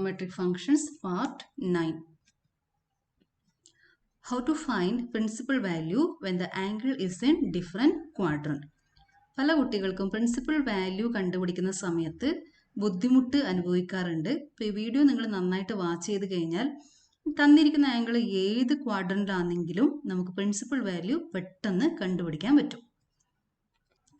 Trigonometric functions part 9. How to find principal value when the angle is in different quadrant. പല കുട്ടികൾക്കും principal value കണ്ടുപിടിക്കുന്ന സമയത്ത് ബുദ്ധിമുട്ട് അനുഭവിക്കാറുണ്ട്. ഇപ്പോൾ ഈ വീഡിയോ നിങ്ങൾ നന്നായിട്ട് വാച്ച് ചെയ്ത് കഴിഞ്ഞാൽ തന്നിരിക്കുന്ന ആംഗിൾ ഏത് ക്വാഡ്രന്റിലാണെങ്കിലും നമുക്ക് പ്രിൻസിപ്പൽ വാല്യൂ പെട്ടെന്ന് കണ്ടുപിടിക്കാൻ പറ്റും.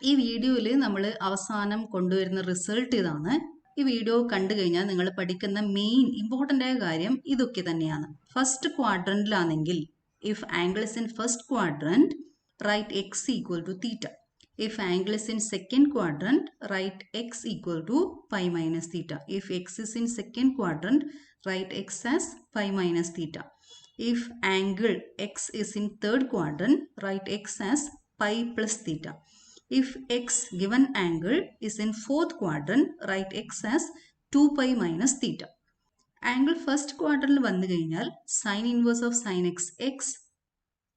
ഈ വീഡിയോയിൽ നമ്മൾ അവസാനം കൊണ്ടുവരുന്ന റിസൾട്ട് ഇതാണ്. ഈ വീഡിയോ കണ്ടു കഴിഞ്ഞാൽ നിങ്ങൾ പഠിക്കുന്ന മെയിൻ ഇമ്പോർട്ടൻ്റ് ആയ കാര്യം ഇതൊക്കെ തന്നെയാണ്. ഫസ്റ്റ് ക്വാഡ്രന്റിലാണെങ്കിൽ if angle is in first quadrant right X equal to theta. If angle is in second quadrant, write x equal to pi minus theta. If x is in second quadrant, write x as pi minus theta. If angle x is in third quadrant, write x as pi plus theta. If x given angle is in fourth quadrant, write x as 2 pi minus theta. Angle first quadrant vannu kayinal sin inverse of sin x x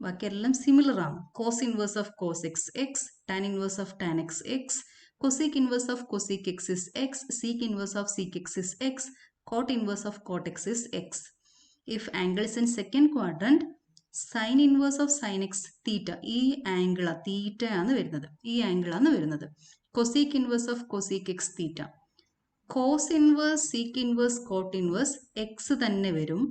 ബാക്കിയെല്ലാം similar ആണ്. Cos inverse of cos X X, tan inverse of tan X X, cosec inverse of cosec X is X, sec inverse of sec X is X, cot inverse of cot X is X. If angle is in second quadrant sine inverse of sine X theta. ഈ angle theta ആണ് വരുന്നത്, ഈ ആംഗിളാണ് വരുന്നത്. Cosec inverse of cosec X theta. Cos inverse sec inverse cot inverse x തന്നെ വരും.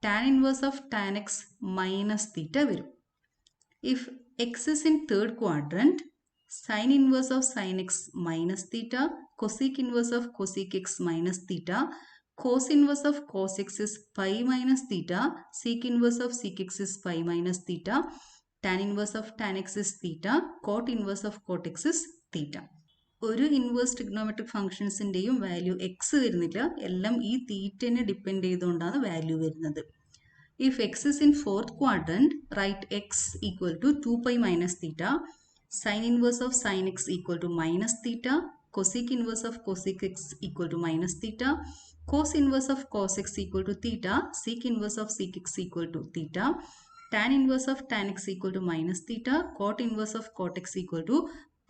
Tan inverse of tan x minus theta varum. If x is in third quadrant, sin inverse of sin x minus theta, cosec inverse of cosec x minus theta, cos inverse of cos x is pi minus theta, sec inverse of sec x is pi minus theta, tan inverse of tan x is theta, cot inverse of cot x is theta. ഒരു inverse trigonometric ഫംഗ്ഷൻസിൻ്റെയും value x വരുന്നില്ല, എല്ലാം ഈ തീറ്റനെ depend ചെയ്തുകൊണ്ടാണ് value വരുന്നത്. If x is in fourth quadrant right X equal to 2 pi minus theta, sine inverse of sine x equal to minus theta, cosec inverse of cosec x equal to minus theta, cos inverse of cos x equal to theta, sec inverse of sec x equal to theta, tan inverse of tan X equal to minus theta, cot inverse of cot x equal to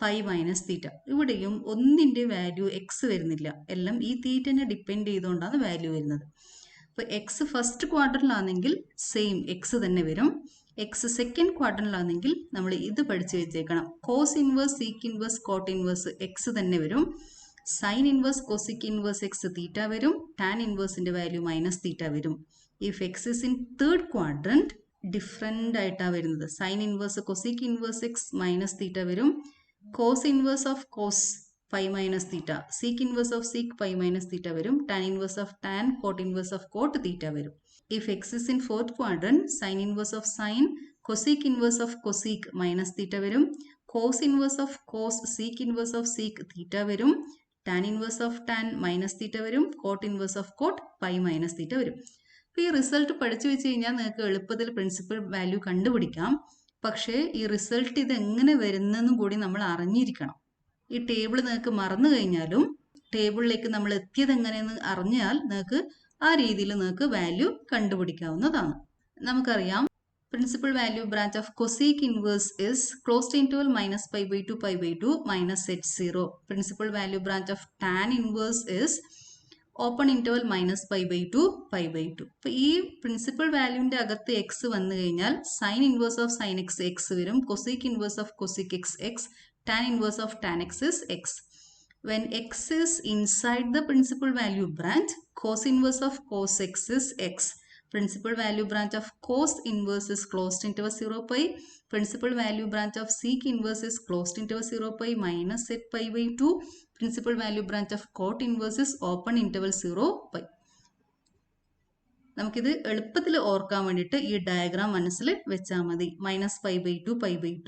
pi minus theta. ഇവിടെയും ഒന്നിൻ്റെ value x വരുന്നില്ല, എല്ലാം ഈ തീറ്റനെ depend ചെയ്തുകൊണ്ടാണ് value വരുന്നത്. അപ്പോൾ x first ക്വാഡ്രന്റിലാണെങ്കിൽ സെയിം എക്സ് തന്നെ വരും. എക്സ് സെക്കൻഡ് ക്വാഡ്രന്റിലാണെങ്കിൽ നമ്മൾ ഇത് പഠിച്ചു വെച്ചേക്കണം. Cos inverse sec inverse cot inverse x തന്നെ വരും. Sine inverse cosec inverse x theta വരും. ടാൻ ഇൻവേഴ്സിൻ്റെ വാല്യൂ മൈനസ് തീറ്റ വരും. If x is in third quadrant different ആയിട്ടാണ് വരുന്നത്. Sine inverse cosec inverse x minus theta വരും. Cos inverse of cos pi minus theta, sec inverse of sec pi minus theta varum, tan inverse of tan, cot inverse of cot theta varum. If x is in fourth quadrant, sin inverse of sin, cosec inverse of cosec minus theta varum, cos inverse of cos, sec inverse of sec theta varum, tan inverse of tan minus theta varum, cot inverse of cot pi minus theta varum. അപ്പോൾ ഈ result പഠിച്ചു വെച്ച് കഴിഞ്ഞാൽ നിങ്ങൾക്ക് എളുപ്പത്തിൽ principal value കണ്ടുപിടിക്കാം. പക്ഷേ ഈ റിസൾട്ട് ഇത് എങ്ങനെ വരുന്നെന്നും കൂടി നമ്മൾ അറിഞ്ഞിരിക്കണം. ഈ ടേബിൾ നിങ്ങൾക്ക് മറന്നു കഴിഞ്ഞാലും ടേബിളിലേക്ക് നമ്മൾ എത്തിയത് എങ്ങനെയെന്ന് അറിഞ്ഞാൽ നിങ്ങൾക്ക് ആ രീതിയിൽ നിങ്ങൾക്ക് വാല്യൂ കണ്ടുപിടിക്കാവുന്നതാണ്. നമുക്കറിയാം principal value branch of cosec inverse is closed interval minus pi by two minus h0. Principal value branch of tan inverse is open interval minus pi by two. അപ്പോൾ ഈ പ്രിൻസിപ്പൽ വാല്യൂവിൻ്റെ അകത്ത് എക്സ് വന്നു കഴിഞ്ഞാൽ sine inverse of sine x x വരും. Cosec inverse of cosec x X, tan inverse of tan x is x. When x is inside the principal value branch cos inverse of cos x is x. Principal value branch of cos inverse is closed interval 0 pi. Principal value branch of sec inverse is closed interval 0 pi minus set pi by 2. Principal value branch of cot inverse is open interval 0 pi. നമുക്കിത് എളുപ്പത്തിൽ ഓർക്കാൻ വേണ്ടിയിട്ട് ഈ diagram മനസ്സിൽ വെച്ചാൽ മതി. Minus pi by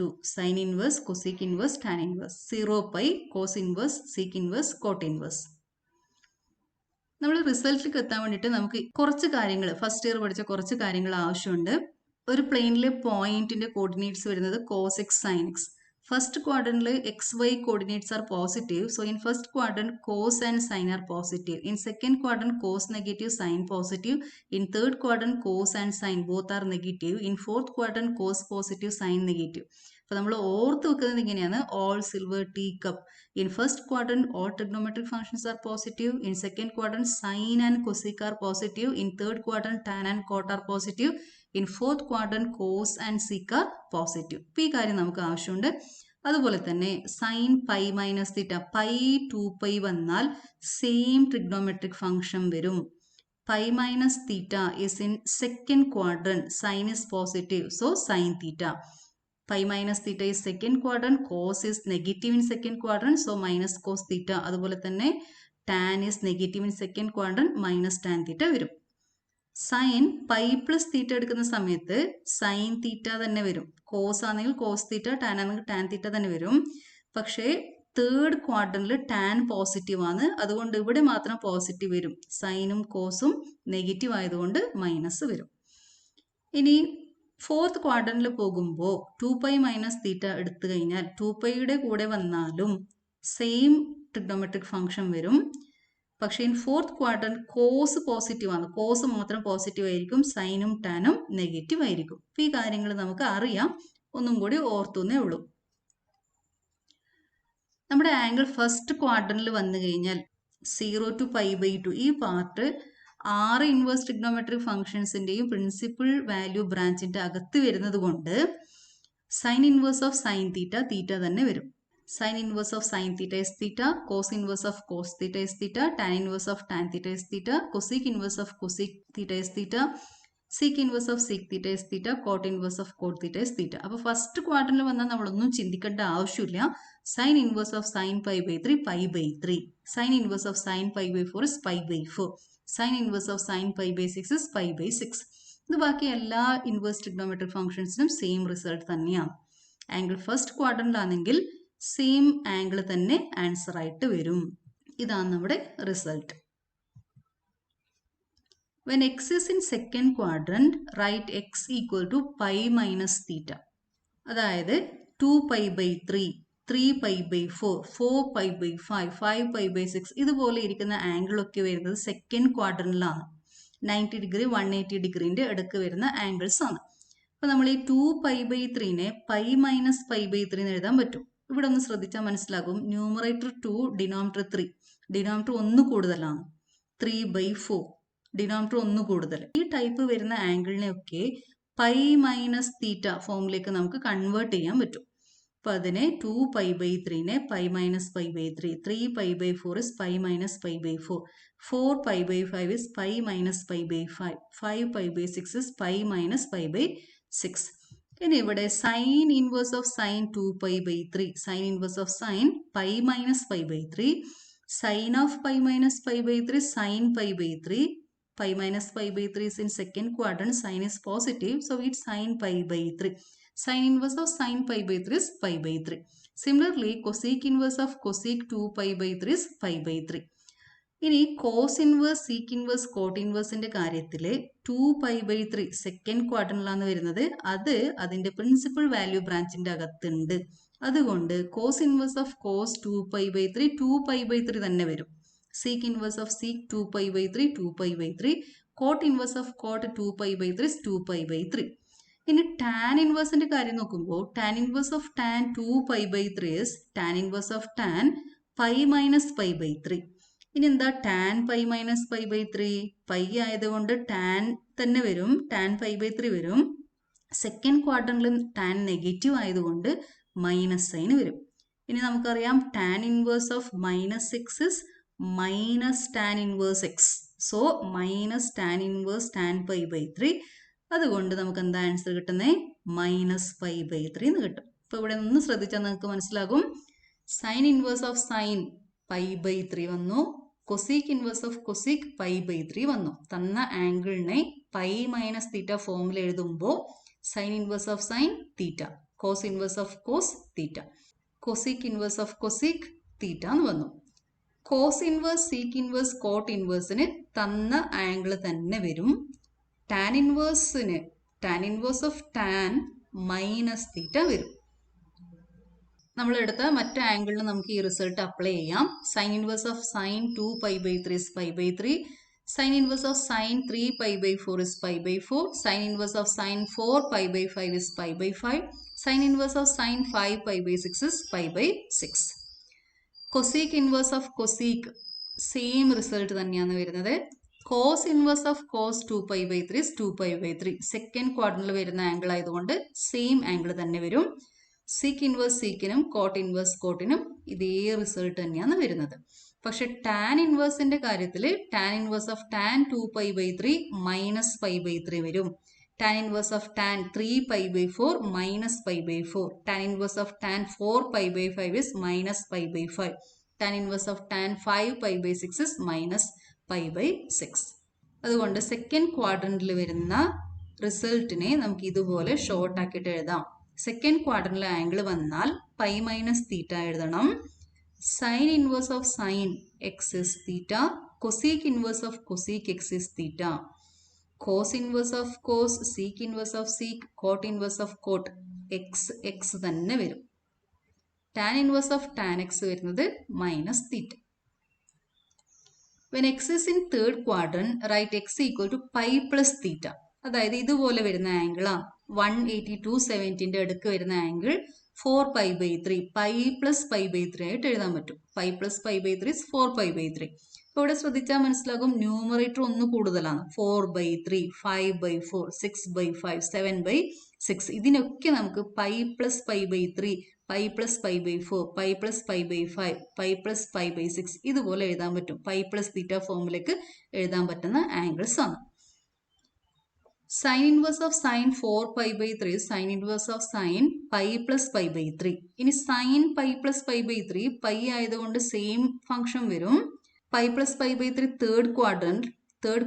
two sine inverse cosec inverse tan inverse, 0 pi cos inverse sec inverse cot inverse. നമ്മൾ റിസൾട്ടിലേക്ക് എത്താൻ വേണ്ടിയിട്ട് നമുക്ക് കുറച്ച് കാര്യങ്ങൾ ഫസ്റ്റ് ഇയർ പഠിച്ച കുറച്ച് കാര്യങ്ങൾ ആവശ്യമുണ്ട്. ഒരു പ്ലെയിനിലെ പോയിന്റിന്റെ കോർഡിനേറ്റ്സ് വരുന്നത് cos x sine x. First ക്വാഡ്രന്റിൽ x y coordinates are positive. So in first quadrant cos and sine are positive. In second quadrant cos negative sine positive. In third quadrant cos and sine both are negative. In fourth quadrant cos positive sine negative. അപ്പോൾ നമ്മൾ ഓർത്ത് വെക്കുന്നത് ഇങ്ങനെയാണ്, all silver tea cup. In first quadrant, all trigonometric functions are positive. In second quadrant, sine and cosec are positive. In third quadrant, tan and cot are positive. In fourth quadrant, cos and sec are positive. ഇപ്പോൾ ഈ കാര്യം നമുക്ക് ആവശ്യമുണ്ട്. അതുപോലെ തന്നെ sine pi minus theta, pi 2π വന്നാൽ same trigonometric function വരും. Pi minus theta is in second quadrant, sine is positive, so sine theta. Pi minus theta is second quadrant, cos is negative in second quadrant, so minus cos theta. അതുപോലെ തന്നെ tan is negative in second quadrant, minus tan theta വരും. Sine pi plus തീറ്റ എടുക്കുന്ന സമയത്ത് sine theta തന്നെ വരും. Cos ആണെങ്കിൽ cos theta, tan ആണെങ്കിൽ tan theta തന്നെ വരും. പക്ഷേ തേർഡ് ക്വാഡ്രന്റിൽ ടാൻ പോസിറ്റീവ് ആണ്, അതുകൊണ്ട് ഇവിടെ മാത്രം പോസിറ്റീവ് വരും. സൈനും കോസും നെഗറ്റീവ് ആയതുകൊണ്ട് മൈനസ് വരും. ഇനി ഫോർത്ത് ക്വാഡ്രന്റിൽ പോകുമ്പോൾ 2π മൈനസ് തീറ്റ എടുത്തു കഴിഞ്ഞാൽ 2πയുടെ കൂടെ വന്നാലും സെയിം ട്രിഗ്നോമെട്രിക് ഫംഗ്ഷൻ വരും. പക്ഷേ in fourth quadrant cos positive ആണ്, കോസ് മാത്രം പോസിറ്റീവ് ആയിരിക്കും, സൈനും ടാനും നെഗറ്റീവ് ആയിരിക്കും. അപ്പോൾ ഈ കാര്യങ്ങൾ നമുക്ക് അറിയാം, ഒന്നും കൂടി ഓർത്തുന്നേ ഉള്ളൂ. നമ്മുടെ ആംഗിൾ ഫസ്റ്റ് ക്വാഡ്രന്റിൽ വന്നു കഴിഞ്ഞാൽ 0 to π/2 ഈ പാർട്ട് 6 ഇൻവേഴ്സ് ട്രിഗ്നോമെട്രിക് ഫംഗ്ഷൻസിൻ്റെയും പ്രിൻസിപ്പിൾ വാല്യൂ ബ്രാഞ്ചിൻ്റെ അകത്ത് വരുന്നത് കൊണ്ട് sine inverse of sine theta theta തന്നെ വരും. Sine inverse of sine theta is theta, cos inverse of cos theta is theta, tan inverse of tan theta is theta, cosec inverse of cosec theta is theta, sec inverse of sec theta is theta, cot inverse of cot theta is theta. അപ്പോൾ first ക്വാഡ്രന്റിൽ വന്നാൽ നമ്മളൊന്നും ചിന്തിക്കേണ്ട ആവശ്യമില്ല. Sine inverse of sine π/3 π/3, sine inverse of sine π/4 is π/4, sine inverse of sine π/6 is π/6. ഇത് ബാക്കി എല്ലാ inverse trigonometric ഫംഗ്ഷൻസിനും സെയിം റിസൾട്ട് തന്നെയാണ്. ആംഗിൾ ഫസ്റ്റ് ക്വാഡ്രന്റിലാണെങ്കിൽ സെയിം ആംഗിൾ തന്നെ ആൻസർ ആയിട്ട് വരും. ഇതാണ് നമ്മുടെ result. When x is in second quadrant, write x equal to π minus theta. അതായത് 2π/3, 3π/4, 4π/5, 5π/6 ഇതുപോലെ ഇരിക്കുന്ന ആംഗിളൊക്കെ വരുന്നത് സെക്കൻഡ് ക്വാഡ്രന്റിലാണ്. 90 ഡിഗ്രി 180 ഡിഗ്രീൻ്റെ ഇടയ്ക്ക് വരുന്ന ആംഗിൾസ് ആണ്. അപ്പോൾ നമ്മൾ ഈ 2π/3നെ പൈ മൈനസ് π/3 എന്ന് എഴുതാൻ പറ്റും. ഇവിടെ ഒന്ന് ശ്രദ്ധിച്ചാൽ മനസ്സിലാകും, ന്യൂമറേറ്റർ 2, ഡിനോമിനേറ്റർ 3, ഡിനോമിനേറ്റർ 1 കൂടുതലാണ്, 3/4, ഡിനോമിനേറ്റർ 1 കൂടുതൽ. ഈ ടൈപ്പ് വരുന്ന ആംഗിളിനെയൊക്കെ പൈ മൈനസ് തീറ്റ ഫോമിലേക്ക് നമുക്ക് കൺവേർട്ട് ചെയ്യാൻ പറ്റും. അപ്പോൾ അതിനെ 2π/3നെ pi minus π/3, 3π/4 is pi minus π/4, 4π/5 is pi minus π/5, 5π/6 is pi minus π/6. ഇനി ഇവിടെ sine inverse of sine 2π/3, sine inverse of sine pi minus π/3, sine of pi minus π/3 sine π/3. Pi minus π/3 is in second quadrant, sin is positive, so it's sin π/3. Sin inverse of sin π/3 is π/3. Similarly, cosec inverse of cosec 2π/3 is π/3. ഇനി cos inverse, sec inverse, cot ഇൻവേഴ്സിന്റെ കാര്യത്തിൽ 2π/3 second ക്വാഡ്രന്റിലാണ് വരുന്നത്. അത് അതിന്റെ principal value ബ്രാഞ്ചിന്റെ അകത്തുണ്ട്. അതുകൊണ്ട് cos inverse of cos 2π/3 2π/3 തന്നെ വരും. Sec inverse of sec 2π/3 2π/3, cot inverse of cot 2π/3 is 2π/3. ഇനി ടാൻ ഇൻവേഴ്സിന്റെ കാര്യം നോക്കുമ്പോൾ tan inverse of tan 2π/3 is tan inverse of tan pi minus π/3. ഇനി എന്താ ടാൻ പൈ മൈനസ് π/3? പൈ ആയതുകൊണ്ട് ടാൻ തന്നെ വരും, ടാൻ π/3 വരും. സെക്കൻഡ് ക്വാഡ്രന്റിൽ ടാൻ നെഗറ്റീവ് ആയതുകൊണ്ട് മൈനസ് സൈൻ വരും. ഇനി നമുക്കറിയാം tan inverse of minus 6 is minus tan inverse x. So minus tan inverse tan π/3. അതുകൊണ്ട് നമുക്ക് എന്താ ആൻസർ കിട്ടുന്നത്? മൈനസ് π/3 എന്ന് കിട്ടും. അപ്പോൾ ഇവിടെ ഒന്ന് ശ്രദ്ധിച്ചാൽ നിങ്ങൾക്ക് മനസ്സിലാകും, സൈൻ ഇൻവേഴ്സ് ഓഫ് സൈൻ π/3 വന്നു, കൊസീക് ഇൻവേഴ്സ് ഓഫ് കൊസീക് π/3 വന്നു. തന്ന ആംഗിളിനെ പൈ മൈനസ് തീറ്റ ഫോമിൽ എഴുതുമ്പോൾ sine inverse of sine theta, cos inverse of cos theta, cosec inverse of cosec theta എന്ന് വന്നു. Cos inverse, sec inverse, cot ഇൻവേഴ്സിന് തന്ന angle തന്നെ വരും. ടാൻ ഇൻവേഴ്സിന് tan inverse of tan minus theta വരും. നമ്മളെടുത്ത മറ്റു ആംഗിളിന് നമുക്ക് ഈ റിസൾട്ട് അപ്ലൈ ചെയ്യാം. Sine inverse of sine 2π/3 is π/3, sine inverse of sine 3π/4 is π/4, sine inverse of sine 4π/5 is π/5, Sin inverse of sin 5 pi by 6 is pi by 6. Cosec inverse of cosec same result തന്നെയാണ് വരുന്നത്. Cos inverse of cos 2 pi by 3 is 2 pi by 3. Second ക്വാഡ്രന്റിൽ വരുന്ന angle ആയതുകൊണ്ട് same angle തന്നെ വരും. Sec inverse സീക്കിനും cot inverse കോട്ടിനും ഇതേ റിസൾട്ട് തന്നെയാണ് വരുന്നത്. പക്ഷെ ടാൻ ഇൻവേഴ്സിന്റെ കാര്യത്തിൽ tan inverse of tan 2 pi by 3 minus pi by 3 വരും. Tan inverse of tan 3 pi by 4 minus pi by 4. Tan inverse of tan 4 pi by 5 is minus pi by 5. Tan inverse of tan 5 pi by 6 is minus pi by 6. അതുകൊണ്ട് second ക്വാഡ്രന്റിൽ വരുന്ന റിസൾട്ടിനെ നമുക്ക് ഇതുപോലെ short ആക്കിയിട്ട് എഴുതാം. Second ക്വാഡ്രന്റിലെ angle വന്നാൽ pi minus തീറ്റ എഴുതണം. Sine inverse of sine X is theta. Cosec inverse of cosec X is theta. Cos inverse of cos, sec inverse of sec, cot inverse of cot x തന്നെ വരും. Tan inverse of tan x വരുന്നത് minus theta. When x is in third quadrant, write x equal to pi plus theta. അതായത് ഇതുപോലെ വരുന്ന angle 182.70 അടുക്ക് വരുന്ന angle 4 pi by 3 pi plus pi by 3 ആയിട്ട് എഴുതാൻ പറ്റും. pi plus pi by 3 is 4 pi by 3. ഇവിടെ ശ്രദ്ധിച്ചാൽ മനസ്സിലാകും ന്യൂമറേറ്റർ ഒന്ന് കൂടുതലാണ്. 4 by 3, 5 by 4, 6 by 5, 7 by 6. ഇതിനൊക്കെ നമുക്ക് pi plus pi by 3, pi plus pi by 4, pi plus pi by 5, pi plus pi by 6 ഇതുപോലെ എഴുതാൻ പറ്റും. പൈ പ്ലസ് തീറ്റ ഫോമിലേക്ക് എഴുതാൻ പറ്റുന്ന ആംഗിൾസ് ആണ്. Sin inverse of sin 4 pi by 3 is sin inverse of sin pi plus pi by 3. ഇനി sin pi plus pi by 3 pi ആയതുകൊണ്ട് same function വരും. Pi plus pi by 3 third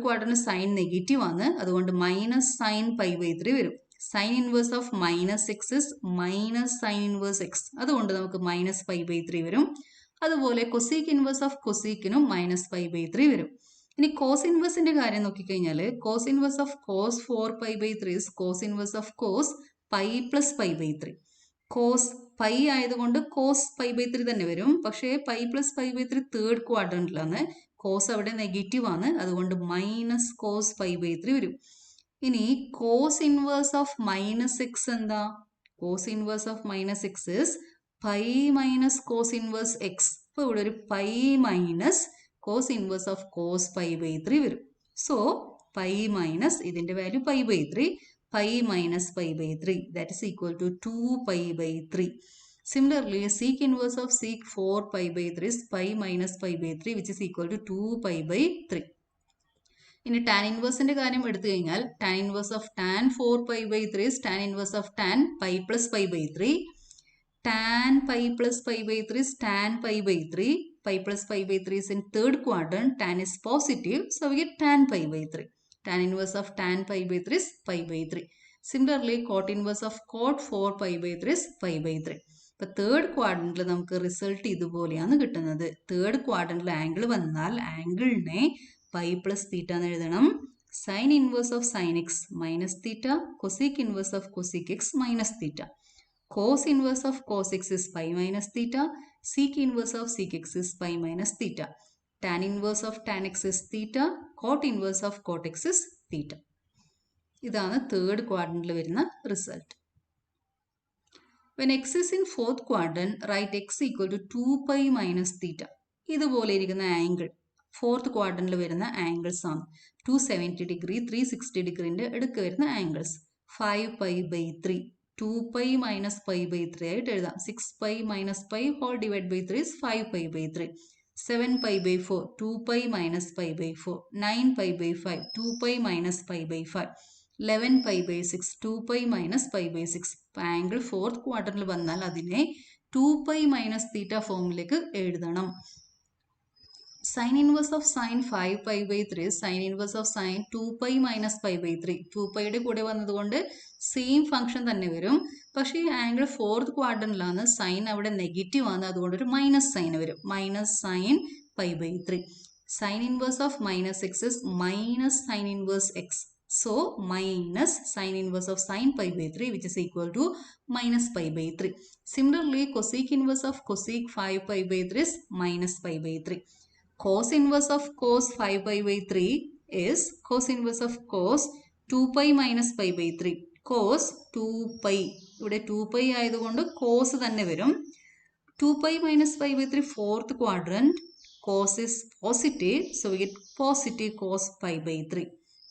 quadrant sine negative ആണ്. അതുകൊണ്ട് minus sine pi by 3 വരും. Sine inverse of minus x is minus sine inverse x. അതുകൊണ്ട് നമുക്ക് minus pi by 3 വരും. അതുപോലെ cosec inverse of കൊസീക്കിനും മൈനസ് പൈ ബൈ 3 വരും. ഇനി കോസ് ഇൻവേഴ്സിന്റെ കാര്യം നോക്കിക്കഴിഞ്ഞാൽ cos inverse of cos 4 pi by 3 is cos inverse of cos pi plus pi by 3. Cos pi ആയതുകൊണ്ട് കോസ് പൈ ബൈ 3 തന്നെ വരും. പക്ഷേ pi plus pi by 3 third ക്വാഡ്രന്റിലാണ്. കോസ് അവിടെ നെഗറ്റീവ് ആണ്. അതുകൊണ്ട് മൈനസ് കോസ് പൈ ബൈ 3 വരും. ഇനി cos inverse of minus x എന്താ? Cos inverse of minus x is pi minus cos inverse x. അപ്പോൾ ഇവിടെ ഒരു pi minus cos inverse of cos pi by 3 വരും. സോ പൈ മൈനസ് ഇതിന്റെ value pi by 3. Pi minus pi by 3 that is equal to 2 pi by 3. Similarly, sec inverse of sec 4 pi by 3 is pi minus pi by 3 which is equal to 2 pi by 3. ഇനി tan ഇൻവേഴ്സിന്റെ കാര്യം എടുത്തു കഴിഞ്ഞാൽ tan inverse of tan 4 pi by 3 is tan inverse of tan pi plus pi by 3. Tan pi plus pi by 3 is tan pi by 3. Pi plus pi by 3 is in third quadrant. Tan is positive, so we get tan pi by 3. Tan inverse of tan pi by 3 is pi by 3. Similarly, cot inverse of cot 4 pi by 3 is pi by 3. ഇപ്പോൾ third ക്വാഡ്രന്റിൽ നമുക്ക് result ഇതുപോലെയാണ് കിട്ടുന്നത്. Third ക്വാഡ്രന്റിൽ angle വന്നാൽ ആംഗിളിനെ pi plus theta എന്ന് എഴുതണം. Sine inverse of sine x minus theta, cosec inverse of cosec x minus theta. Cos inverse of cos x is pi minus theta, sec inverse of sec x is pi minus theta. Tan inverse of tan x is theta, cot inverse of cot x is theta. ഇതാണ് third ക്വാഡ്രന്റിൽ വരുന്ന result. When x is in fourth quadrant, write x equal to 2 pi minus theta. ഇതുപോലെ ഇരിക്കുന്ന angle fourth ക്വാഡ്രന്റിൽ വരുന്ന angles ആണ്. 270 degree 360 ഡിഗ്രിന്റെ അടുക്ക് വരുന്ന angles. 5 pi by 3, 2 pi minus pi by 3 ആയിട്ട് എഴുതാം. 6 pi minus pi whole divided by 3 is 5 pi by 3. 7 pi by 4, 2 pi minus pi by 4, 9 pi by 5, 2 pi minus pi by 5, 11 pi by 6, 2 pi minus pi by 6. Angle fourth ക്വാഡ്രന്റിൽ വന്നാൽ അതിനെ 2 pi minus തീറ്റ ഫോമിലേക്ക് എഴുതണം. Sin inverse of sin 5 pi by 3 is sin inverse of sin 2 pi minus pi by 3. 2 പൈയുടെ കൂടെ വന്നതുകൊണ്ട് same function തന്നെ വരും. പക്ഷേ ഈ ആംഗിൾ ഫോർത്ത് ക്വാഡ്രന്റിലാണ്. സൈൻ അവിടെ നെഗറ്റീവ് ആണ്. അതുകൊണ്ട് ഒരു മൈനസ് സൈൻ വരും. Minus sine pi by 3. Sine inverse of minus x is minus sine inverse x. So minus sin inverse of sin pi by 3 which is equal to minus pi by 3. Similarly, cosec inverse of cosec 5 pi by 3 is minus pi by 3. Cos inverse of cos 5 pi by 3 is cos inverse of cos 2 pi minus pi by 3. Cos 2 pi ഇവിടെ 2π ആയതുകൊണ്ട് cos തന്നെ വരും. 2π minus pi by 3 fourth quadrant, cos is positive, so we get positive cos pi by 3.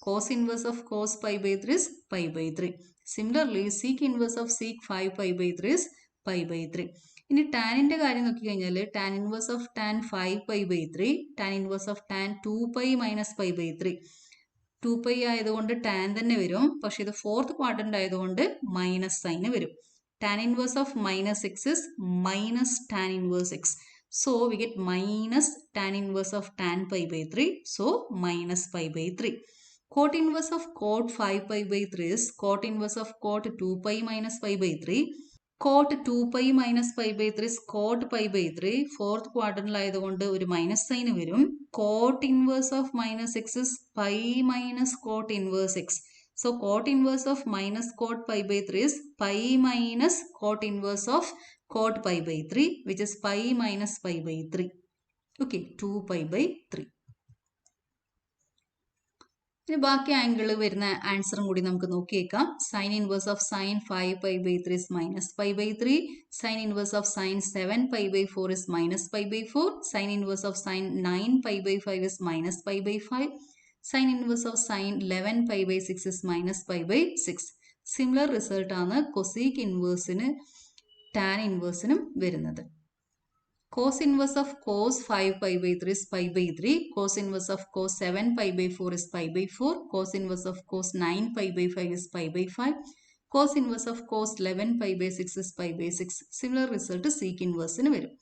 Cos inverse of cos pi by 3 is pi by 3. Similarly, sec inverse of sec 5 pi by 3 is pi by 3. ഇനി ടാനിൻ്റെ കാര്യം നോക്കിക്കഴിഞ്ഞാൽ tan inverse of tan 5 pi by 3, tan inverse of tan 2π minus pi by 3. 2π ആയതുകൊണ്ട് tan തന്നെ വരും, പക്ഷെ ഇത് fourth quadrant ആയതുകൊണ്ട് മൈനസ് സൈന് വരും. Tan inverse of minus x is minus tan inverse x. So we get minus tan inverse of tan pi by 3. So minus pi by 3. Cot inverse of cot 5 pi by 3 is cot inverse of cot 2 pi minus pi by 3. Cot 2 pi minus pi by 3 is cot pi by 3. Fourth quadrant ആയതുകൊണ്ട് ഒരു minus sign വരും. Cot inverse of minus x is pi minus cot inverse x. So cot inverse of minus cot pi by 3 is pi minus cot inverse of cot pi by 3, which is pi minus pi by 3. Okay, 2 pi by 3. ഇനി ബാക്കി angle വരുന്ന ആൻസറും കൂടി നമുക്ക് നോക്കിയേക്കാം. Sine inverse of sine 5 pi by 3 is minus pi by 3. Sine inverse of sine 7 pi by 4 is minus pi by 4. Sine inverse of sine 9 pi by 5 is minus pi by 5. Sine inverse of sine 11 pi by 6 is minus pi by 6. Similar result ആണ് cosec ഇൻവേഴ്സിന് tan ഇൻവേഴ്സിനും വരുന്നത്. Cos inverse of cos 5 pi by 3 is pi by 3. Cos inverse of cos 7 pi by 4 is pi by 4. Cos inverse of cos 9 pi by 5 is pi by 5. Cos inverse of cos 11 pi by 6 is pi by 6. Similar result sec inverse in varum.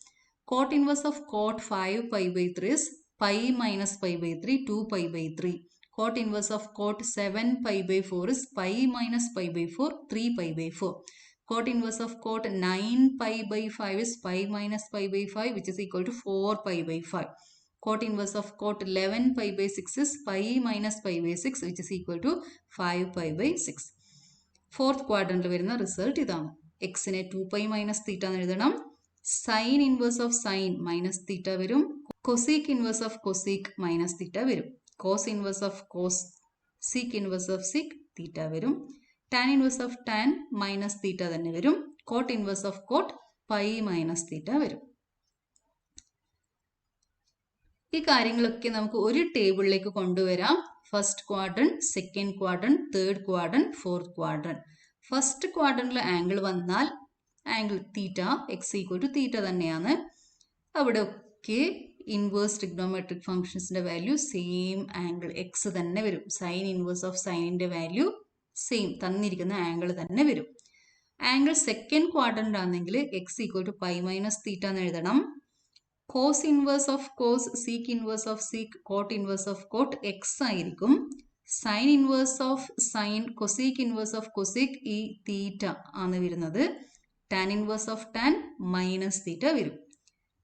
Cot inverse of cot 5 pi by 3 is pi minus pi by 3, 2 pi by 3. Cot inverse of cot 7 pi by 4 is pi minus pi by 4, 3 pi by 4. Cot inverse of cot 9 pi by 5 is pi minus pi by 5, which is equal to 4 pi by 5. Cot inverse of cot 11 pi by 6 is pi minus pi by 6, which is equal to 5 pi by 6. Fourth quadrant വരുന്ന result ഇതാണ്. എക്സിനെ 2 pi minus theta എന്ന് എഴുതണം. Sine inverse of sine minus theta വരും. Cosec inverse of cosec minus theta വരും. Cos inverse of cos sec inverse of sec theta വരും. Tan inverse of tan minus theta തന്നെ വരും. Cot inverse of cot pi minus theta വരും. ഈ കാര്യങ്ങളൊക്കെ നമുക്ക് ഒരു ടേബിളിലേക്ക് കൊണ്ടുവരാം. First quadrant, second quadrant, third quadrant, fourth quadrant. First ക്വാഡ്രന്റിൽ ആംഗിൾ വന്നാൽ angle theta x equal to theta തന്നെയാണ്. അവിടെ ഒക്കെ ഇൻവേഴ്സ് ട്രിഗ്നോമെട്രിക് ഫംഗ്ഷൻസിന്റെ വാല്യൂ സെയിം ആംഗിൾ എക്സ് തന്നെ വരും. സൈൻ ഇൻവേഴ്സ് ഓഫ് സൈനിന്റെ വാല്യൂ സെയിം തന്നിരിക്കുന്ന ആംഗിൾ തന്നെ വരും. ആംഗിൾ സെക്കൻഡ് ക്വാഡ്രന്റ് ആണെങ്കിൽ x equal to pi minus theta എന്ന് എഴുതണം. Cos inverse of cos, sec inverse of sec, cot inverse of cot x ആയിരിക്കും. Sine inverse of sine, cosec inverse of cosec ഈ theta ആണ് വരുന്നത്. Tan inverse of tan minus theta വരും.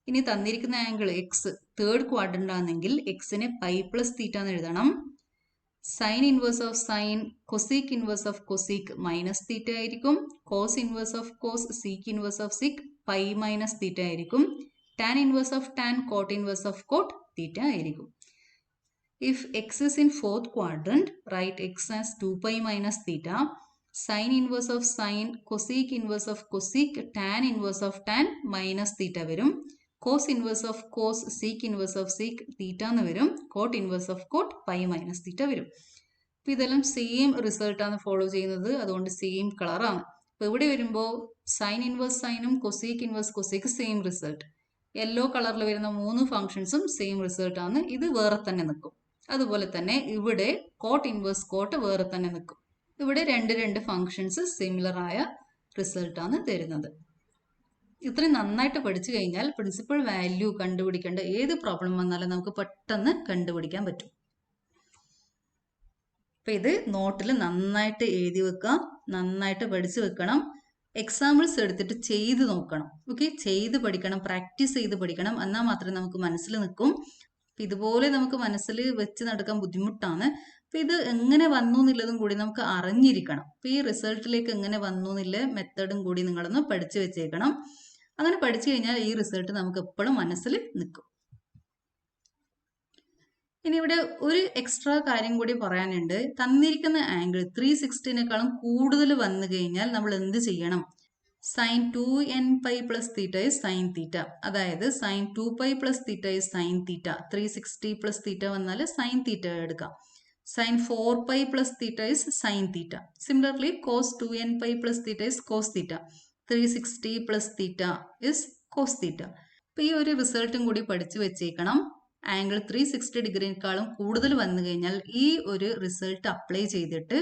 ഇനി തന്നിരിക്കുന്ന angle X third quadrant ആണെങ്കിൽ എക്സിനെ pi plus theta എന്ന് എഴുതണം. Sine inverse of sine, cosec inverse of cosec minus theta ആയിരിക്കും. Cos inverse of cos, sec inverse of sec pi minus theta ആയിരിക്കും. Tan inverse of tan, cot inverse of cot theta ആയിരിക്കും. If x is in fourth quadrant, right x as 2 pi minus theta. Sine inverse of sine, cosec inverse of cosec, tan inverse of tan minus theta വരും. Cos inverse of cos, sec inverse of sec തീറ്റ എന്ന് വരും. Cot inverse of cot pi minus theta വരും. അപ്പോൾ ഇതെല്ലാം same റിസൾട്ടാണ് follow ചെയ്യുന്നത്, അതുകൊണ്ട് same കളറാണ്. അപ്പോൾ ഇവിടെ വരുമ്പോൾ സൈൻ ഇൻവേഴ്സ് സൈനും cosec inverse cosec same result. Yellow കളറിൽ വരുന്ന 3 ഫംഗ്ഷൻസും സെയിം റിസൾട്ടാണ്. ഇത് വേറെ തന്നെ നിൽക്കും. അതുപോലെ തന്നെ ഇവിടെ കോട്ട് ഇൻവേഴ്സ് കോട്ട് വേറെ തന്നെ നിൽക്കും. ഇവിടെ രണ്ട് ഫംഗ്ഷൻസ് സിമിലർ ആയ റിസൾട്ടാണ് തരുന്നത്. ഇത്രയും നന്നായിട്ട് പഠിച്ചു കഴിഞ്ഞാൽ പ്രിൻസിപ്പൽ വാല്യൂ കണ്ടുപിടിക്കേണ്ട ഏത് പ്രോബ്ലം വന്നാലും നമുക്ക് പെട്ടെന്ന് കണ്ടുപിടിക്കാൻ പറ്റും. അപ്പം ഇത് നോട്ടിൽ നന്നായിട്ട് എഴുതി വെക്കുക, നന്നായിട്ട് പഠിച്ചു വെക്കണം. എക്സാമ്പിൾസ് എടുത്തിട്ട് ചെയ്ത് നോക്കണം. ഓക്കെ, ചെയ്ത് പഠിക്കണം, പ്രാക്ടീസ് ചെയ്ത് പഠിക്കണം. എന്നാൽ മാത്രമേ നമുക്ക് മനസ്സിൽ നിൽക്കും. അപ്പം ഇതുപോലെ നമുക്ക് മനസ്സിൽ വെച്ച് നടക്കാൻ ബുദ്ധിമുട്ടാണ്. അപ്പം ഇത് എങ്ങനെ വന്നു എന്നുള്ളതും കൂടി നമുക്ക് അറിഞ്ഞിരിക്കണം. അപ്പം ഈ റിസൾട്ടിലേക്ക് എങ്ങനെ വന്നു എന്നുള്ള മെത്തേഡും കൂടി നിങ്ങളൊന്ന് പഠിച്ചു വെച്ചേക്കണം. അങ്ങനെ പഠിച്ചു കഴിഞ്ഞാൽ ഈ റിസൾട്ട് നമുക്ക് എപ്പോഴും മനസ്സിൽ നിൽക്കും. ഇനി ഇവിടെ ഒരു എക്സ്ട്രാ കാര്യം കൂടി പറയാനുണ്ട്. തന്നിരിക്കുന്ന ആംഗിൾ 360നേക്കാളും കൂടുതൽ വന്നു കഴിഞ്ഞാൽ നമ്മൾ എന്ത് ചെയ്യണം? Sine 2n pi plus theta is sine theta. അതായത് sine 2 pi plus theta is sine theta. 360 plus theta വന്നാൽ സൈൻ തീറ്റ എടുക്കാം. Sine 4 pi plus theta is sine theta. Similarly cos 2n pi plus theta is cos theta. 360 plus theta is cos theta. അപ്പോൾ ഈ ഒരു റിസൾട്ടും കൂടി പഠിച്ചു വെച്ചേക്കണം. Angle 360 ഡിഗ്രിയേക്കാളും കൂടുതൽ വന്നു കഴിഞ്ഞാൽ ഈ ഒരു റിസൾട്ട് അപ്ലൈ ചെയ്തിട്ട്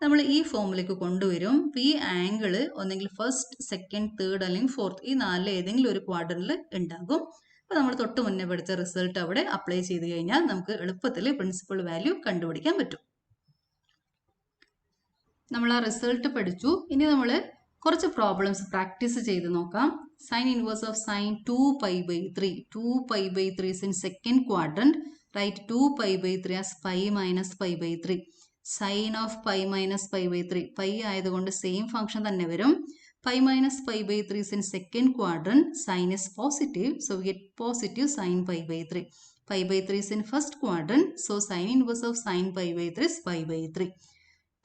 നമ്മൾ ഈ ഫോമിലേക്ക് കൊണ്ടുവരും. ഈ ആംഗിൾ ഒന്നെങ്കിൽ ഫസ്റ്റ്, സെക്കൻഡ്, തേർഡ് അല്ലെങ്കിൽ ഫോർത്ത്, ഈ നാലിൽ ഏതെങ്കിലും ഒരു ക്വാഡ്രന്റിൽ ഉണ്ടാകും. അപ്പോൾ നമ്മൾ തൊട്ട് മുന്നേ പഠിച്ച റിസൾട്ട് അവിടെ അപ്ലൈ ചെയ്ത് കഴിഞ്ഞാൽ നമുക്ക് എളുപ്പത്തിൽ പ്രിൻസിപ്പൽ വാല്യൂ കണ്ടുപിടിക്കാൻ പറ്റും. നമ്മൾ ആ റിസൾട്ട് പഠിച്ചു. ഇനി നമ്മൾ കുറച്ച് പ്രോബ്ലംസ് പ്രാക്ടീസ് ചെയ്ത് നോക്കാം. Sine inverse of sine 2 pi by 3. 2 pi by 3 is in second quadrant. Right 2 pi by 3 as pi minus pi by 3. Sine of pi minus pi by 3. Pi ആയതുകൊണ്ട് സെയിം ഫംഗ്ഷൻ തന്നെ വരും. Pi minus pi by 3 is in second quadrant. Sine is positive, so we get positive sine pi by 3. Pi by 3 is in first quadrant, so sine inverse of sine pi by 3 is pi by 3.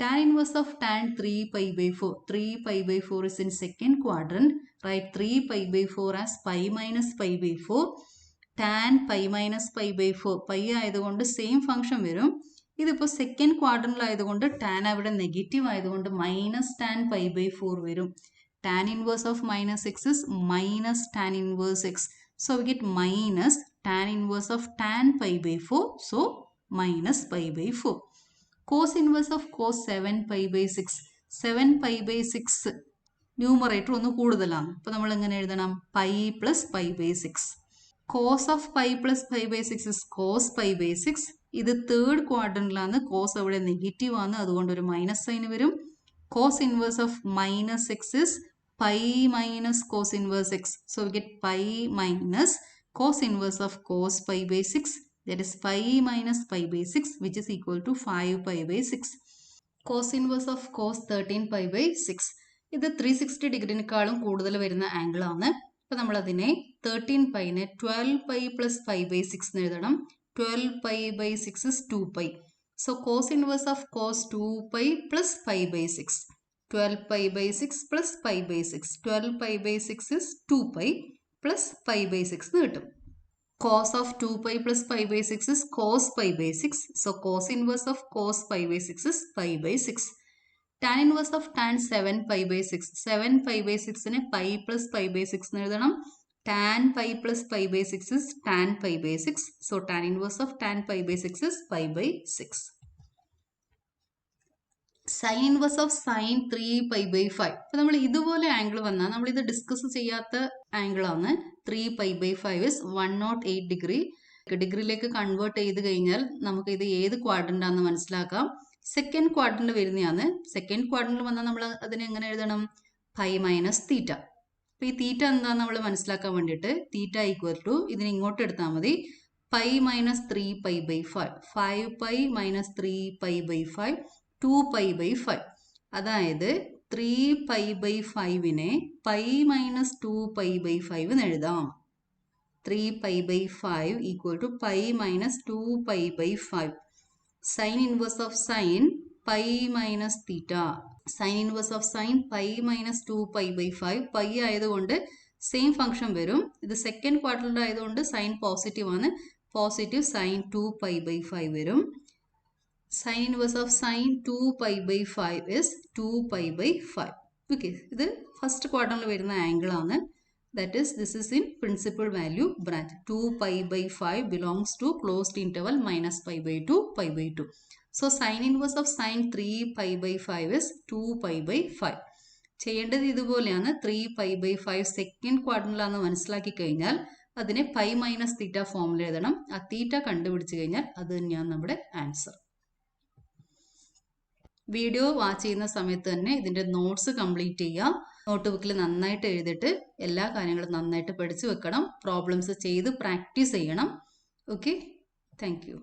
Tan inverse of tan 3 pi by 4. 3 pi by 4 is in second quadrant. Write 3 pi by 4 as pi minus pi by 4. Tan pi minus pi by 4. Pi ആയതുകൊണ്ട് same function വരും. ഇതിപ്പോൾ second ക്വാഡ്രന്റിൽ ആയതുകൊണ്ട് tan അവിടെ negative ആയതുകൊണ്ട് minus tan pi by 4 വരും. Tan inverse of minus x is minus tan inverse x. So we get minus tan inverse of tan pi by 4. So minus pi by 4. Cos inverse of cos 7 pi by 6. 7 pi by 6 numerator ഒന്ന് കൂടുതലാണ്. അപ്പോൾ നമ്മൾ എങ്ങനെ എഴുതണം? Pi plus pi by 6. Cos of pi plus pi by 6 is cos pi by 6. ഇത് third ക്വാഡ്രന്റിലാണ്. Cos അവിടെ negative ആണ്, അതുകൊണ്ട് ഒരു മൈനസ് സൈൻ വരും. Cos inverse of minus x is pi minus cos inverse x. So we get pi minus cos inverse of cos pi by 6. That is pi minus pi by 6, which is equal to 5 pi by 6. Cos inverse of cos 13 pi by 6. ഇത് 360 ഡിഗ്രിനേക്കാളും കൂടുതൽ വരുന്ന angle ആണ്. അപ്പോൾ നമ്മൾ അതിനെ 13 പൈനെ 12 pi plus pi by 6 എന്ന് എഴുതണം. 12 pi by 6 is 2 pi. So cos inverse of cos 2 pi plus pi by 6. 12 pi by 6 plus pi by 6. 12 pi by 6 is 2 pi plus pi by 6 എന്ന് കിട്ടും. Cos of 2 pi plus pi by 6 is cos pi by 6. So cos inverse of cos pi by 6 is pi by 6. Tan inverse of tan 7 pi by 6. 7 pi by 6 നെ pi plus pi by 6 എന്ന് എഴുതണം. Tan pi plus pi by 6 is tan pi by 6. So tan inverse of tan pi by 6 is pi by 6. Sine inverse of sine 3 pi by 5. അപ്പോൾ നമ്മൾ ഇതുപോലെ angle വന്നാൽ നമ്മളിത് discuss ചെയ്യാത്ത ആംഗിളാണ്. 3 pi by 5 is 108 degree. ഡിഗ്രിയിലേക്ക് convert ചെയ്ത് കഴിഞ്ഞാൽ നമുക്ക് ഇത് ഏത് ക്വാഡ്രന്റ് ആണെന്ന് മനസ്സിലാക്കാം. സെക്കൻഡ് ക്വാഡ്രന്റ് വരുന്നതാണ്. സെക്കൻഡ് ക്വാഡ്രന്റിൽ വന്നാൽ നമ്മൾ അതിനെ എങ്ങനെ എഴുതണം? Pi minus theta. അപ്പോൾ ഈ തീറ്റ എന്താണെന്ന് നമ്മൾ മനസ്സിലാക്കാൻ വേണ്ടിയിട്ട് തീറ്റ ഈക്വൽ ടു ഇതിനെ ഇങ്ങോട്ട് എടുത്താൽ മതി. Pi minus 3 pi by 5. 5 pi minus 3 pi by 5. 2 pi by 5. അതായത് 3 പൈ ബൈ 5നെ പൈ മൈനസ് 2 പൈ ബൈ 5 എന്ന് എഴുതാം. 3 pi by 5 equal to pi minus 2 pi by 5. Sine inverse of sine pi minus theta. Sine inverse of sine pi minus 2 pi by 5. Pi ആയതുകൊണ്ട് same function വരും. ഇത് second quadrant ആയതുകൊണ്ട് sign positive ആണ്. Positive sign 2 pi by 5 വരും. Sin inverse of sin 2 pi by 5 is 2 pi by 5. Okay, ഇത് first ക്വാഡ്രന്റിൽ വരുന്ന angle ആണ്. That is, this is in principal value branch. 2 pi by 5 belongs to closed interval minus pi by 2, pi by 2. So sin inverse of sin 3 pi by 5 is 2 pi by 5. ചെയ്യേണ്ടത് ഇതുപോലെയാണ്. 3 pi by 5 second ക്വാഡ്രന്റിലാണെന്ന് മനസ്സിലാക്കി കഴിഞ്ഞാൽ അതിനെ pi minus theta ഫോമിൽ എഴുതണം. ആ തീറ്റ കണ്ടുപിടിച്ച് കഴിഞ്ഞാൽ അത് തന്നെയാണ് നമ്മുടെ ആൻസർ. വീഡിയോ വാച്ച് ചെയ്യുന്ന സമയത്ത് തന്നെ ഇതിൻ്റെ നോട്ട്സ് കംപ്ലീറ്റ് ചെയ്യുക. നോട്ട് ബുക്കിൽ നന്നായിട്ട് എഴുതിയിട്ട് എല്ലാ കാര്യങ്ങളും നന്നായിട്ട് പഠിച്ചു വെക്കണം. പ്രോബ്ലംസ് ചെയ്ത് പ്രാക്ടീസ് ചെയ്യണം. Okay, thank you.